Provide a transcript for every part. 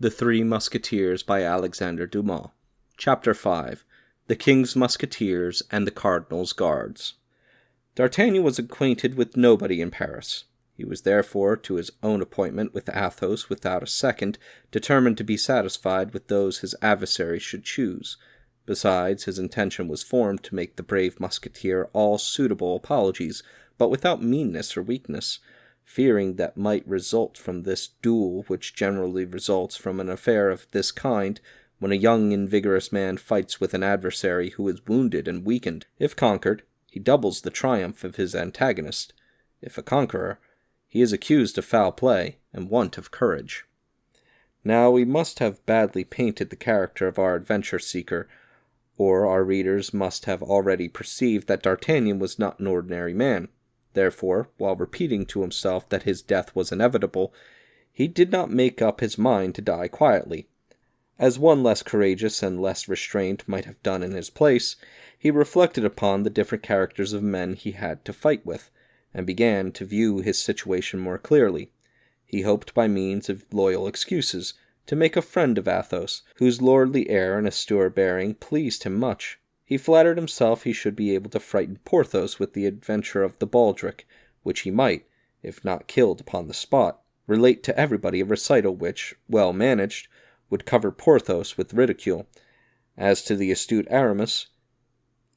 The Three Musketeers by Alexandre Dumas. Chapter 5. The King's Musketeers and the Cardinal's Guards. D'Artagnan was acquainted with nobody in Paris. He was therefore to his own appointment with Athos without a second, determined to be satisfied with those his adversary should choose. Besides, his intention was formed to make the brave musketeer all suitable apologies, but without meanness or weakness, fearing that might result from this duel which generally results from an affair of this kind, when a young and vigorous man fights with an adversary who is wounded and weakened. If conquered, he doubles the triumph of his antagonist. If a conqueror, he is accused of foul play and want of courage. Now we must have badly painted the character of our adventure-seeker, or our readers must have already perceived that D'Artagnan was not an ordinary man. Therefore, while repeating to himself that his death was inevitable, he did not make up his mind to die quietly. As one less courageous and less restrained might have done in his place, he reflected upon the different characters of men he had to fight with, and began to view his situation more clearly. He hoped by means of loyal excuses to make a friend of Athos, whose lordly air and austere bearing pleased him much. He flattered himself he should be able to frighten Porthos with the adventure of the baldric, which he might, if not killed upon the spot, relate to everybody a recital which, well managed, would cover Porthos with ridicule. As to the astute Aramis,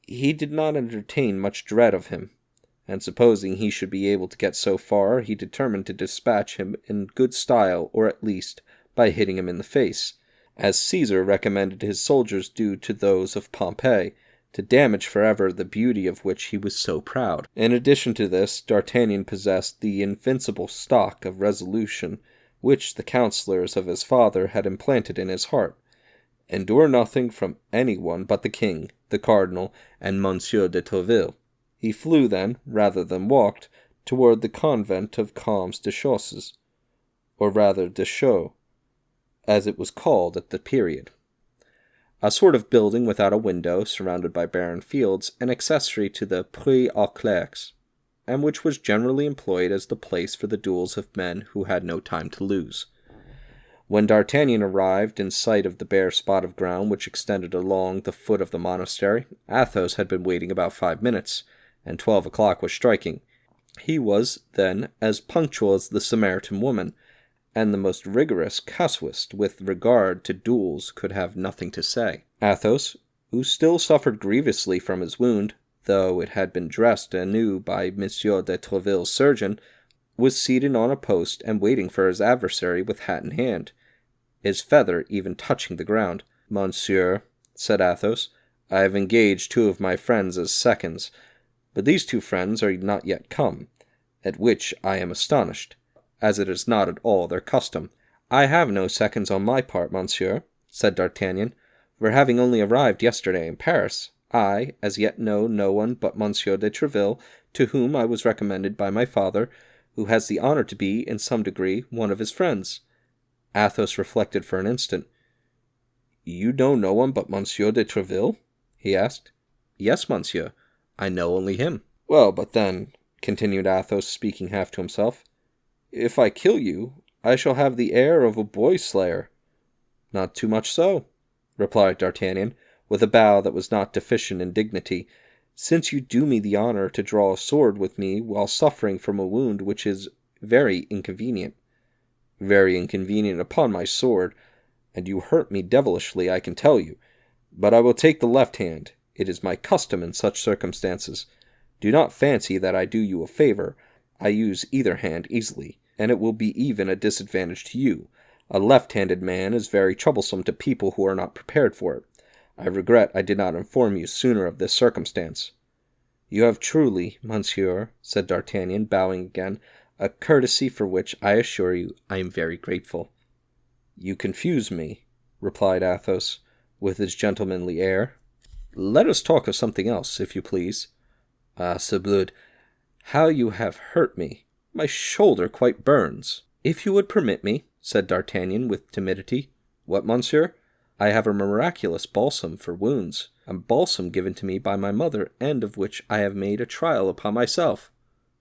he did not entertain much dread of him, and supposing he should be able to get so far, he determined to dispatch him in good style, or at least by hitting him in the face, as Caesar recommended his soldiers do to those of Pompey, to damage forever the beauty of which he was so proud. In addition to this, D'Artagnan possessed the invincible stock of resolution which the counsellors of his father had implanted in his heart. Endure nothing from any one but the king, the cardinal, and Monsieur de Troisville. He flew then, rather than walked, toward the convent of Comtes de Chausses, or rather de Chaux, as it was called at the period. A sort of building without a window, surrounded by barren fields, an accessory to the Pré aux Clercs, and which was generally employed as the place for the duels of men who had no time to lose. When D'Artagnan arrived in sight of the bare spot of ground which extended along the foot of the monastery, Athos had been waiting about 5 minutes, and 12 o'clock was striking. He was, then, as punctual as the Samaritan woman, and the most rigorous casuist with regard to duels could have nothing to say. Athos, who still suffered grievously from his wound, though it had been dressed anew by Monsieur de Troisville's surgeon, was seated on a post and waiting for his adversary with hat in hand, his feather even touching the ground. "Monsieur," said Athos, "I have engaged 2 of my friends as seconds, but these 2 friends are not yet come, at which I am astonished, as it is not at all their custom." "I have no seconds on my part, monsieur," said D'Artagnan, "for having only arrived yesterday in Paris, I as yet know no one but Monsieur de Tréville, to whom I was recommended by my father, who has the honor to be, in some degree, one of his friends." Athos reflected for an instant. "You know no one but Monsieur de Tréville?" he asked. "Yes, monsieur, I know only him." "Well, but then," continued Athos, speaking half to himself, "if I kill you, I shall have the air of a boy-slayer." "Not too much so," replied D'Artagnan, with a bow that was not deficient in dignity, "since you do me the honor to draw a sword with me while suffering from a wound which is very inconvenient." "Very inconvenient, upon my sword, and you hurt me devilishly, I can tell you. But I will take the left hand. It is my custom in such circumstances. Do not fancy that I do you a favor. I use either hand easily, and it will be even a disadvantage to you. A left-handed man is very troublesome to people who are not prepared for it. I regret I did not inform you sooner of this circumstance." "You have truly, monsieur," said D'Artagnan, bowing again, "a courtesy for which I assure you I am very grateful." "You confuse me," replied Athos, with his gentlemanly air. "Let us talk of something else, if you please." "Ah, sabloud, how you have hurt me! My shoulder quite burns." "If you would permit me," said D'Artagnan with timidity. "What, monsieur?" "I have a miraculous balsam for wounds, a balsam given to me by my mother, and of which I have made a trial upon myself."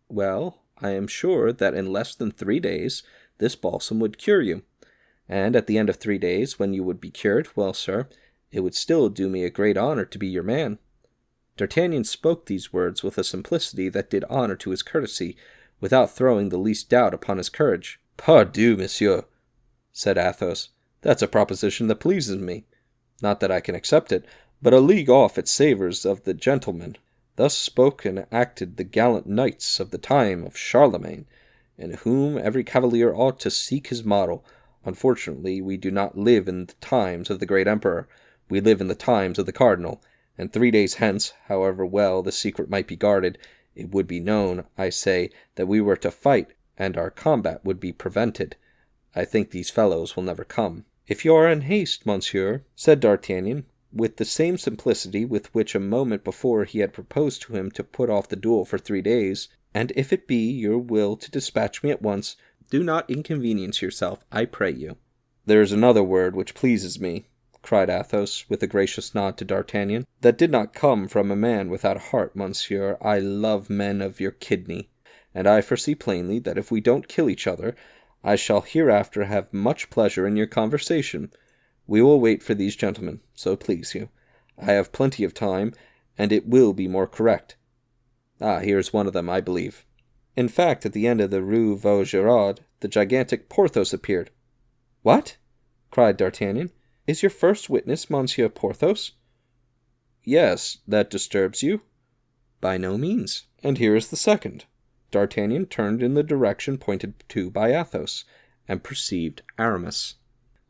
"Well, I am sure that in less than 3 days this balsam would cure you." and at the end of 3 days, when you would be cured, well, sir, it would still do me a great honor to be your man." D'Artagnan spoke these words with a simplicity that did honor to his courtesy, without throwing the least doubt upon his courage. "Pardieu, monsieur," said Athos, "that's a proposition that pleases me. Not that I can accept it, but a league off it savours of the gentleman. Thus spoke and acted the gallant knights of the time of Charlemagne, in whom every cavalier ought to seek his model. Unfortunately, we do not live in the times of the great emperor. We live in the times of the Cardinal, and 3 days hence, however well the secret might be guarded, it would be known, I say, that we were to fight, and our combat would be prevented. I think these fellows will never come." "If you are in haste, monsieur," said D'Artagnan, with the same simplicity with which a moment before he had proposed to him to put off the duel for 3 days, "and if it be your will to dispatch me at once, do not inconvenience yourself, I pray you." "There is another word which pleases me," cried Athos, with a gracious nod to D'Artagnan. "That did not come from a man without a heart, monsieur. I love men of your kidney, and I foresee plainly that if we don't kill each other, I shall hereafter have much pleasure in your conversation. We will wait for these gentlemen, so please you. I have plenty of time, and it will be more correct. Ah, here's one of them, I believe." In fact, at the end of the Rue Vaugirard, the gigantic Porthos appeared. "What?" cried D'Artagnan. "Is your first witness Monsieur Porthos?" "Yes, that disturbs you?" "By no means. And here is the second." D'Artagnan turned in the direction pointed to by Athos, and perceived Aramis.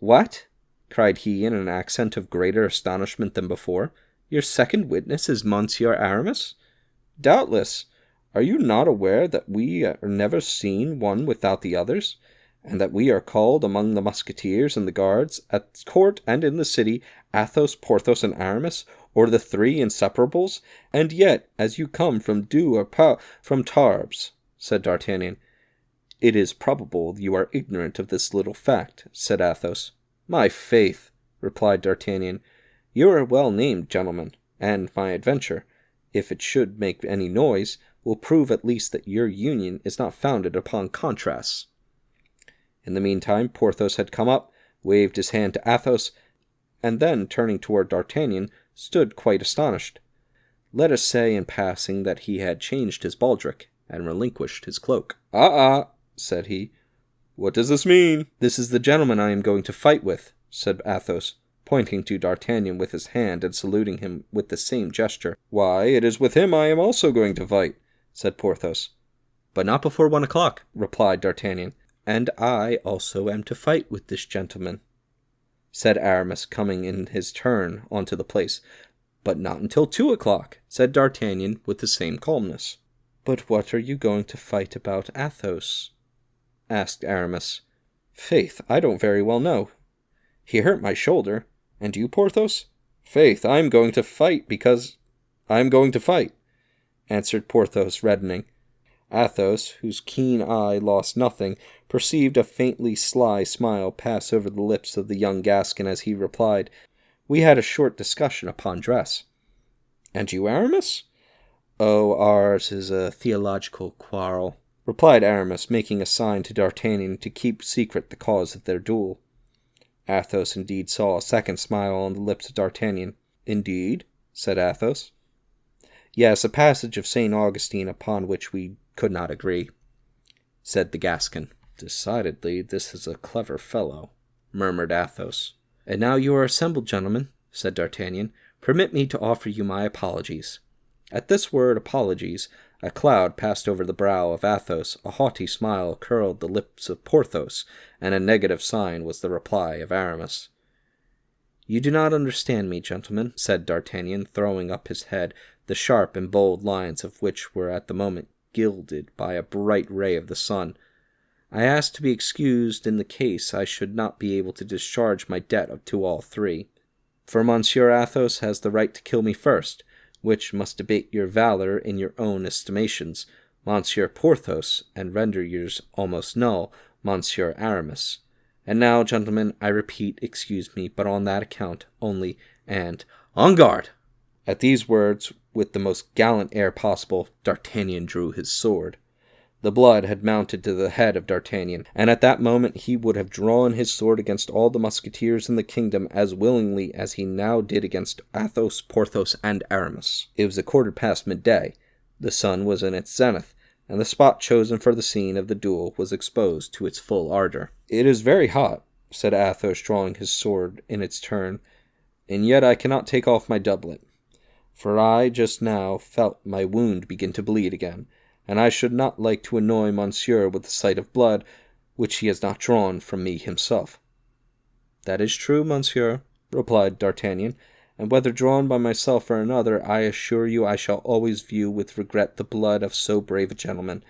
"What?" cried he in an accent of greater astonishment than before. "Your second witness is Monsieur Aramis?" "Doubtless. Are you not aware that we are never seen one without the others, and that we are called among the Musketeers and the Guards, at court and in the city, Athos, Porthos, and Aramis, or the three inseparables? And yet, as you come from from Tarbes," said D'Artagnan. "It is probable you are ignorant of this little fact," said Athos. "My faith," replied D'Artagnan, "you are well named, gentlemen, and my adventure, if it should make any noise, will prove at least that your union is not founded upon contrasts." In the meantime, Porthos had come up, waved his hand to Athos, and then, turning toward D'Artagnan, stood quite astonished. Let us say in passing that he had changed his baldric, and relinquished his cloak. "Ah," said he, "what does this mean?" "This is the gentleman I am going to fight with," said Athos, pointing to D'Artagnan with his hand and saluting him with the same gesture. "Why, it is with him I am also going to fight," said Porthos. "But not before 1 o'clock," replied D'Artagnan. "And I also am to fight with this gentleman," said Aramis, coming in his turn onto the place. "But not until 2 o'clock," said D'Artagnan with the same calmness. "But what are you going to fight about, Athos?" asked Aramis. "Faith, I don't very well know. He hurt my shoulder. And you, Porthos?" "Faith, I am going to fight because I am going to fight," answered Porthos, reddening. Athos, whose keen eye lost nothing, perceived a faintly sly smile pass over the lips of the young Gascon as he replied, "We had a short discussion upon dress." "And you, Aramis?" "Oh, ours is a theological quarrel," replied Aramis, making a sign to D'Artagnan to keep secret the cause of their duel. Athos indeed saw a second smile on the lips of D'Artagnan. "Indeed?" said Athos. "Yes, a passage of St. Augustine upon which we could not agree," said the Gascon. "Decidedly, this is a clever fellow," murmured Athos. "And now you are assembled, gentlemen," said D'Artagnan, "permit me to offer you my apologies." At this word apologies, a cloud passed over the brow of Athos, a haughty smile curled the lips of Porthos, and a negative sign was the reply of Aramis. "You do not understand me, gentlemen," said D'Artagnan, throwing up his head, the sharp and bold lines of which were at the moment gilded by a bright ray of the sun. "I ask to be excused in the case I should not be able to discharge my debt to all three. For Monsieur Athos has the right to kill me first, which must abate your valor in your own estimations, Monsieur Porthos, and render yours almost null, Monsieur Aramis. And now, gentlemen, I repeat, excuse me, but on that account only, and en garde!" At these words, with the most gallant air possible, D'Artagnan drew his sword. The blood had mounted to the head of D'Artagnan, and at that moment he would have drawn his sword against all the Musketeers in the kingdom as willingly as he now did against Athos, Porthos, and Aramis. It was 1:15 midday. The sun was in its zenith, and the spot chosen for the scene of the duel was exposed to its full ardor. "It is very hot," said Athos, drawing his sword in its turn, "and yet I cannot take off my doublet, for I just now felt my wound begin to bleed again, and I should not like to annoy Monsieur with the sight of blood, which he has not drawn from me himself." "That is true, Monsieur," replied D'Artagnan, "and whether drawn by myself or another, I assure you I shall always view with regret the blood of so brave a gentleman.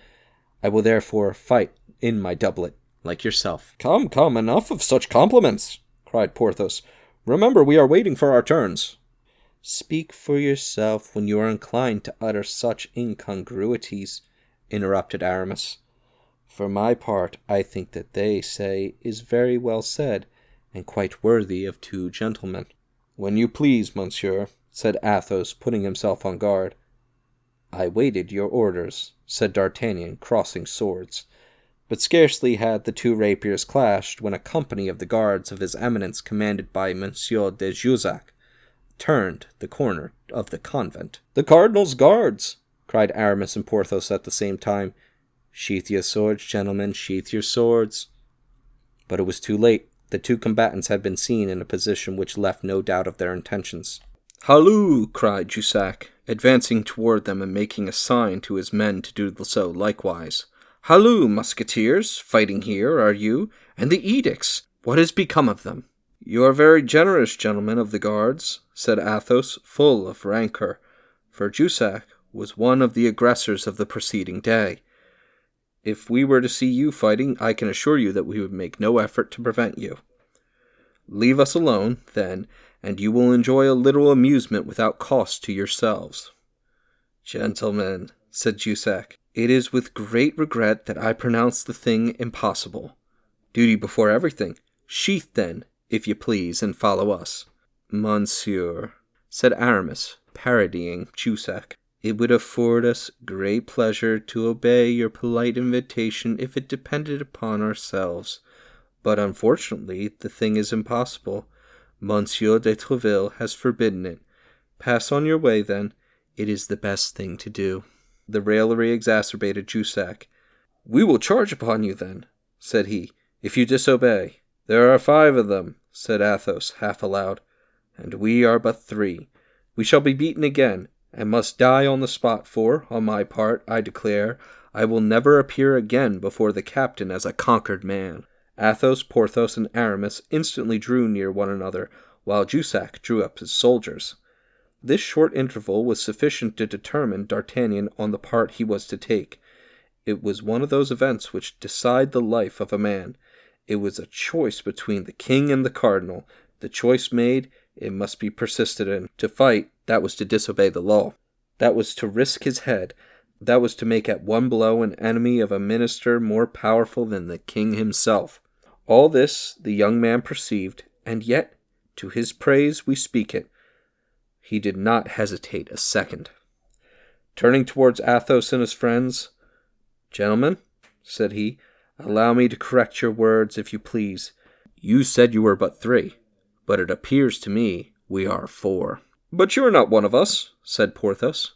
I will therefore fight in my doublet, like yourself." "Come, come, enough of such compliments," cried Porthos. "Remember, we are waiting for our turns." "Speak for yourself when you are inclined to utter such incongruities," interrupted Aramis. "For my part, I think that they say is very well said, and quite worthy of two gentlemen." "When you please, monsieur," said Athos, putting himself on guard. "I waited your orders," said D'Artagnan, crossing swords. But scarcely had the two rapiers clashed when a company of the guards of his eminence, commanded by Monsieur de Jussac, turned the corner of the convent. "The Cardinal's guards!" cried Aramis and Porthos at the same time. "Sheath your swords, gentlemen, sheath your swords." But it was too late. The two combatants had been seen in a position which left no doubt of their intentions. "Halloo!" cried Jussac, advancing toward them and making a sign to his men to do so likewise. "Halloo, Musketeers! Fighting here, are you? And the edicts! What has become of them?" "You are very generous, gentlemen of the guards," said Athos, full of rancor, for Jussac was one of the aggressors of the preceding day. "If we were to see you fighting, I can assure you that we would make no effort to prevent you. Leave us alone, then, and you will enjoy a little amusement without cost to yourselves." "Gentlemen," said Jussac, "it is with great regret that I pronounce the thing impossible. Duty before everything. Sheath, then, if you please, and follow us." "Monsieur," said Aramis, parodying Jussac, "it would afford us great pleasure to obey your polite invitation if it depended upon ourselves. But unfortunately, the thing is impossible. Monsieur de Tréville has forbidden it. Pass on your way, then. It is the best thing to do." The raillery exacerbated Jussac. "We will charge upon you, then," said he, "if you disobey." "There are 5 of them," said Athos, half aloud, "and we are but 3. We shall be beaten again, and must die on the spot, for, on my part, I declare, I will never appear again before the captain as a conquered man." Athos, Porthos, and Aramis instantly drew near one another, while Jussac drew up his soldiers. This short interval was sufficient to determine D'Artagnan on the part he was to take. It was one of those events which decide the life of a man. It was a choice between the king and the cardinal. The choice made, it must be persisted in. To fight, that was to disobey the law. That was to risk his head. That was to make at one blow an enemy of a minister more powerful than the king himself. All this the young man perceived, and yet, to his praise we speak it, he did not hesitate a second. Turning towards Athos and his friends, "Gentlemen," said he, "allow me to correct your words, if you please. You said you were but 3, but it appears to me we are 4. "But you are not one of us," said Porthos.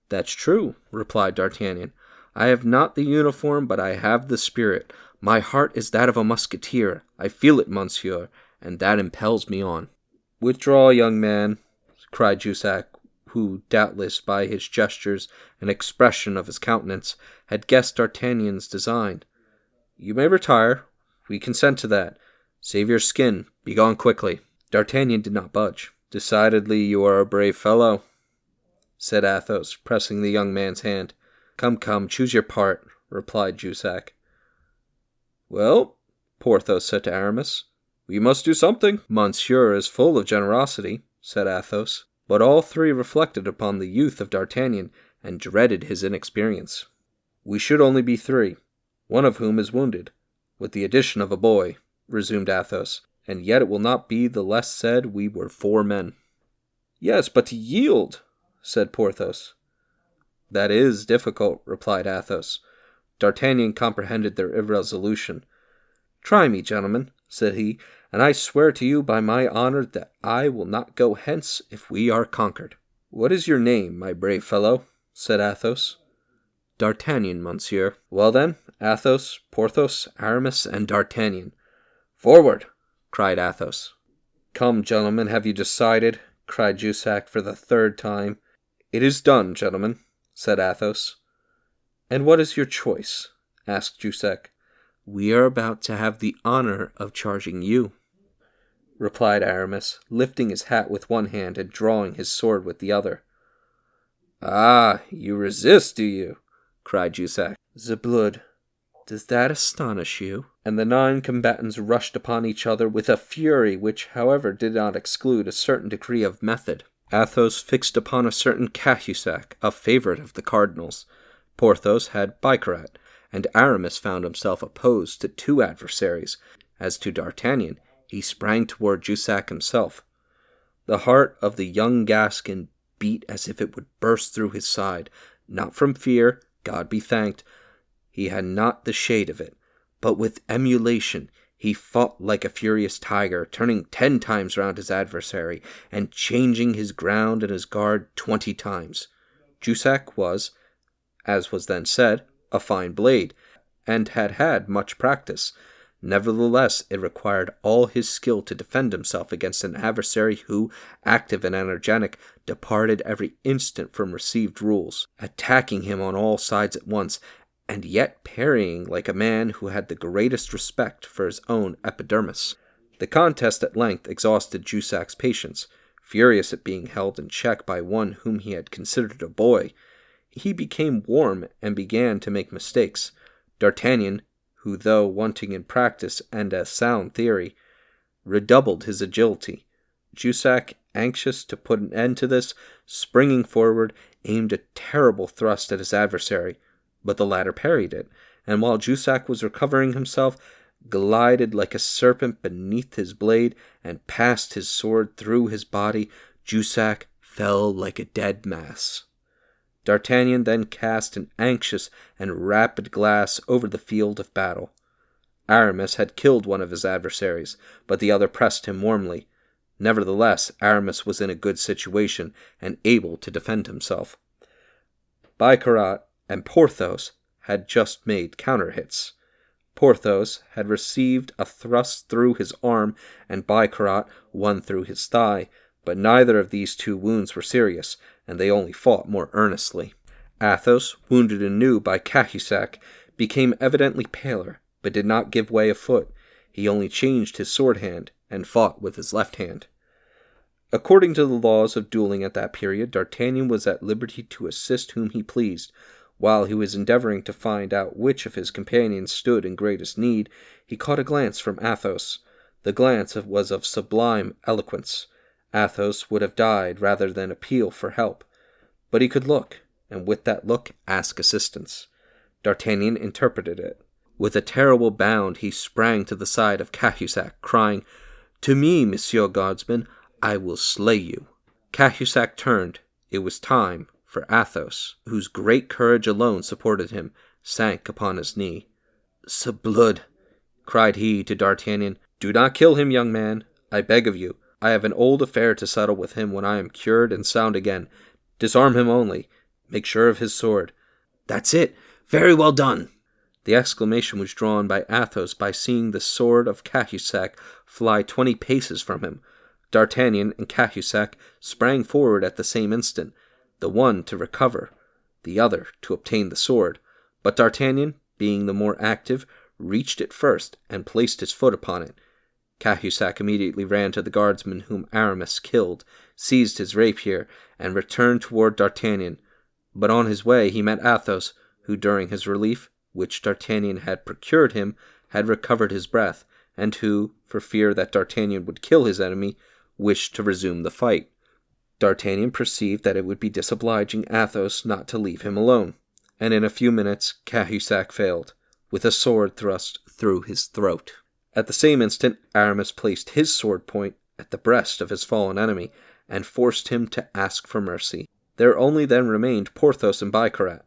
"That's true," replied D'Artagnan. "I have not the uniform, but I have the spirit. My heart is that of a musketeer. I feel it, monsieur, and that impels me on." "Withdraw, young man," cried Jussac, who, doubtless by his gestures and expression of his countenance, had guessed D'Artagnan's design. "You may retire. We consent to that. Save your skin. Be gone quickly." D'Artagnan did not budge. "Decidedly you are a brave fellow," said Athos, pressing the young man's hand. "Come, come, choose your part," replied Jussac. "Well," Porthos said to Aramis, "we must do something." "Monsieur is full of generosity," said Athos. But all 3 reflected upon the youth of D'Artagnan and dreaded his inexperience. "We should only be 3, one of whom is wounded, with the addition of a boy," resumed Athos, "and yet it will not be the less said we were 4 men." "Yes, but to yield," said Porthos. "That is difficult," replied Athos. D'Artagnan comprehended their irresolution. "Try me, gentlemen," said he, "and I swear to you by my honor that I will not go hence if we are conquered." "What is your name, my brave fellow?" said Athos. "D'Artagnan, monsieur." "Well then, Athos, Porthos, Aramis, and D'Artagnan." "Forward!" cried Athos. "Come, gentlemen, have you decided?" cried Jussac for the third time. "It is done, gentlemen," said Athos. "And what is your choice?" asked Jussac. "We are about to have the honor of charging you," replied Aramis, lifting his hat with one hand and drawing his sword with the other. "Ah, you resist, do you?" cried Jussac. "The blood. Does that astonish you?" And the 9 combatants rushed upon each other with a fury which, however, did not exclude a certain degree of method. Athos fixed upon a certain Cahusac, a favorite of the Cardinal's. Porthos had Bicarat, and Aramis found himself opposed to 2 adversaries. As to D'Artagnan, he sprang toward Jussac himself. The heart of the young Gascon beat as if it would burst through his side, not from fear, God be thanked, he had not the shade of it, but with emulation. He fought like a furious tiger, turning 10 times round his adversary, and changing his ground and his guard 20 times. Jussac was, as was then said, a fine blade, and had had much practice. Nevertheless, it required all his skill to defend himself against an adversary who, active and energetic, departed every instant from received rules, attacking him on all sides at once, and yet parrying like a man who had the greatest respect for his own epidermis. The contest at length exhausted Jussac's patience. Furious at being held in check by one whom he had considered a boy, he became warm and began to make mistakes. D'Artagnan, who, though wanting in practice and a sound theory, redoubled his agility. Jussac, anxious to put an end to this, springing forward, aimed a terrible thrust at his adversary, but the latter parried it, and while Jussac was recovering himself, glided like a serpent beneath his blade, and passed his sword through his body. Jussac fell like a dead mass. D'Artagnan then cast an anxious and rapid glass over the field of battle. Aramis had killed one of his adversaries, but the other pressed him warmly. Nevertheless, Aramis was in a good situation, and able to defend himself. Bicarat and Porthos had just made counter-hits. Porthos had received a thrust through his arm, and Bicarat one through his thigh, but neither of these 2 wounds were serious, and they only fought more earnestly. Athos, wounded anew by Cahusac, became evidently paler, but did not give way a foot. He only changed his sword hand, and fought with his left hand. According to the laws of dueling at that period, D'Artagnan was at liberty to assist whom he pleased. While he was endeavoring to find out which of his companions stood in greatest need, he caught a glance from Athos. The glance was of sublime eloquence. Athos would have died rather than appeal for help. But he could look, and with that look ask assistance. D'Artagnan interpreted it. With a terrible bound he sprang to the side of Cahusac, crying, "To me, Monsieur Guardsman, I will slay you." Cahusac turned. It was time, for Athos, whose great courage alone supported him, sank upon his knee. "S'blood," cried he to D'Artagnan, "do not kill him, young man, I beg of you. I have an old affair to settle with him when I am cured and sound again. Disarm him only. Make sure of his sword." "That's it. Very well done." The exclamation was drawn by Athos by seeing the sword of Cahusac fly 20 paces from him. D'Artagnan and Cahusac sprang forward at the same instant, the one to recover, the other to obtain the sword. But D'Artagnan, being the more active, reached it first and placed his foot upon it. Cahusac immediately ran to the guardsman whom Aramis killed, seized his rapier, and returned toward D'Artagnan. But on his way he met Athos, who during his relief, which D'Artagnan had procured him, had recovered his breath, and who, for fear that D'Artagnan would kill his enemy, wished to resume the fight. D'Artagnan perceived that it would be disobliging Athos not to leave him alone, and in a few minutes Cahusac failed, with a sword thrust through his throat. At the same instant Aramis placed his sword point at the breast of his fallen enemy, and forced him to ask for mercy. There only then remained Porthos and Bicarat.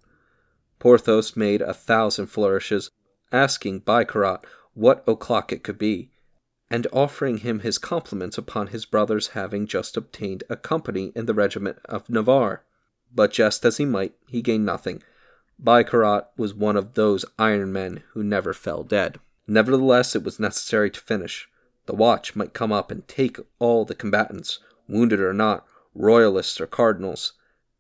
Porthos made 1,000 flourishes, asking Bicarat what o'clock it could be, and offering him his compliments upon his brother's having just obtained a company in the regiment of Navarre. But jest as he might, he gained nothing. Bicarat was one of those iron men who never fell dead. Nevertheless, it was necessary to finish. The watch might come up and take all the combatants, wounded or not, royalists or cardinals.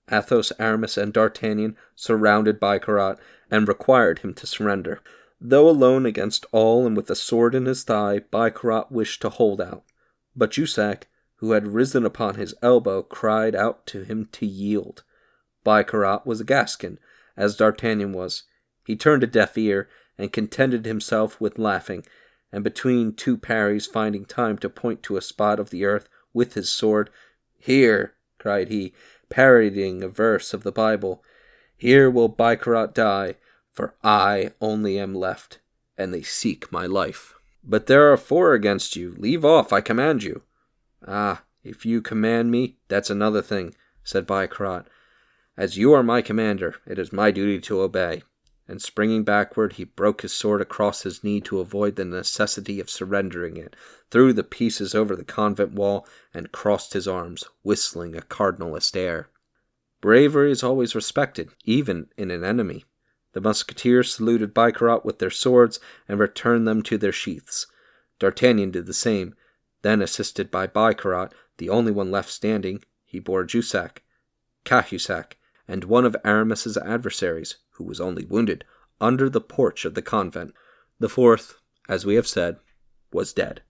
Athos, Aramis, and D'Artagnan surrounded Bicarat and required him to surrender. Though alone against all and with a sword in his thigh, Bicarat wished to hold out. But Jussac, who had risen upon his elbow, cried out to him to yield. Bicarat was a Gascon, as D'Artagnan was. He turned a deaf ear, and contented himself with laughing, and between two parries finding time to point to a spot of the earth with his sword. "Here," cried he, parodying a verse of the Bible, "here will Bicarat die, for I only am left, and they seek my life. But there are 4 against you. Leave off, I command you." "Ah, if you command me, that's another thing," said Bicarat. "As you are my commander, it is my duty to obey." And springing backward, he broke his sword across his knee to avoid the necessity of surrendering it, threw the pieces over the convent wall, and crossed his arms, whistling a cardinalist air. Bravery is always respected, even in an enemy. The Musketeers saluted Bicarat with their swords, and returned them to their sheaths. D'Artagnan did the same. Then, assisted by Bicarat, the only one left standing, he bore Jussac, Cahusac, and one of Aramis's adversaries, who was only wounded, under the porch of the convent. The 4th, as we have said, was dead.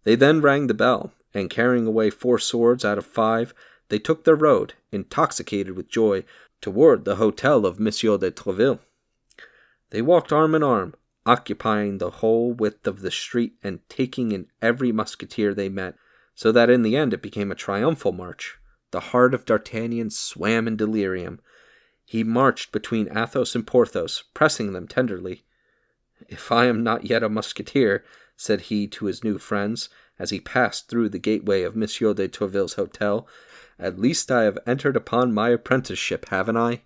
They then rang the bell, and carrying away 4 swords out of 5, they took their road, intoxicated with joy, toward the hotel of Monsieur de Troisville. They walked arm in arm, occupying the whole width of the street and taking in every musketeer they met, so that in the end it became a triumphal march. The heart of D'Artagnan swam in delirium. He marched between Athos and Porthos, pressing them tenderly. "If I am not yet a musketeer," said he to his new friends, as he passed through the gateway of Monsieur de Troisville's hotel, "at least I have entered upon my apprenticeship, haven't I?"